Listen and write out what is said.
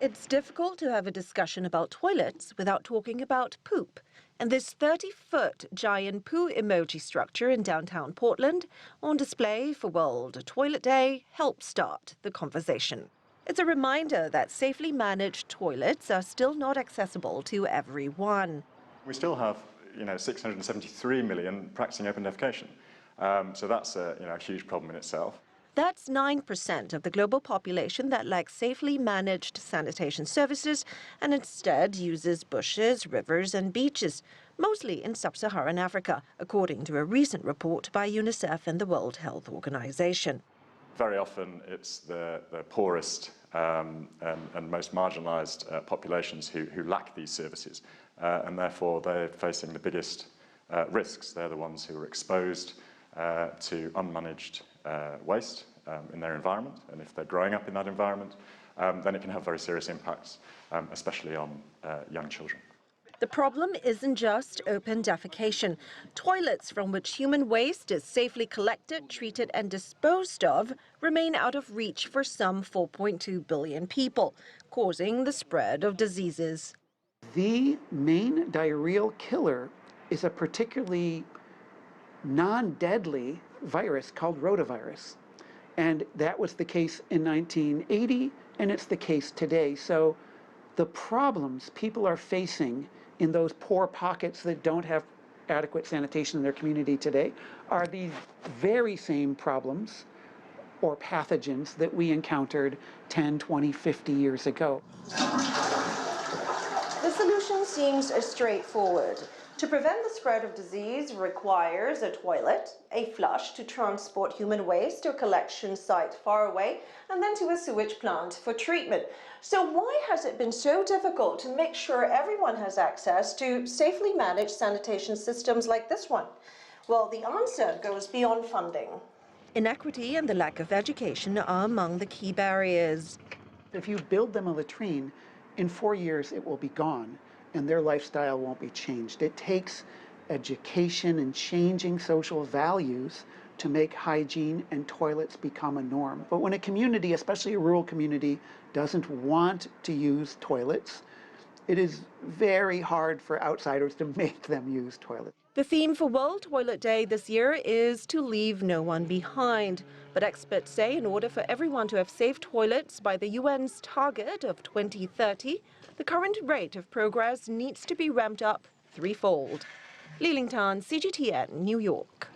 It's difficult to have a discussion about toilets without talking about poop. And this 30-foot giant poo emoji structure in downtown Portland, on display for World Toilet Day, helped start the conversation. It's a reminder that safely managed toilets are still not accessible to everyone. We still have, 673 million practicing open defecation. So that's a huge problem in itself. That's 9% of the global population that lacks safely managed sanitation services and instead uses bushes, rivers and beaches, mostly in sub-Saharan Africa, according to a recent report by UNICEF and the World Health Organization. Very often it's the poorest and most marginalized populations who lack these services, and therefore they're facing the biggest risks. They're the ones who are exposed to unmanaged waste in their environment, and if they're growing up in that environment, then it can have very serious impacts, especially on young children. The problem isn't just open defecation. Toilets from which human waste is safely collected, treated and disposed of remain out of reach for some 4.2 billion people, causing the spread of diseases. The main diarrheal killer is a particularly non-deadly virus called rotavirus. And that was the case in 1980, and it's the case today. So the problems people are facing in those poor pockets that don't have adequate sanitation in their community today are these very same problems or pathogens that we encountered 10, 20, 50 years ago. The solution seems straightforward. To prevent the spread of disease requires a toilet, a flush to transport human waste to a collection site far away, and then to a sewage plant for treatment. So why has it been so difficult to make sure everyone has access to safely managed sanitation systems like this one? Well, the answer goes beyond funding. Inequity and the lack of education are among the key barriers. If you build them a latrine, in 4 years it will be gone, and their lifestyle won't be changed. It takes education and changing social values to make hygiene and toilets become a norm. But when a community, especially a rural community, doesn't want to use toilets, it is very hard for outsiders to make them use toilets. The theme for World Toilet Day this year is to leave no one behind. But experts say in order for everyone to have safe toilets by the UN's target of 2030, the current rate of progress needs to be ramped up threefold. Liling, CGTN, New York.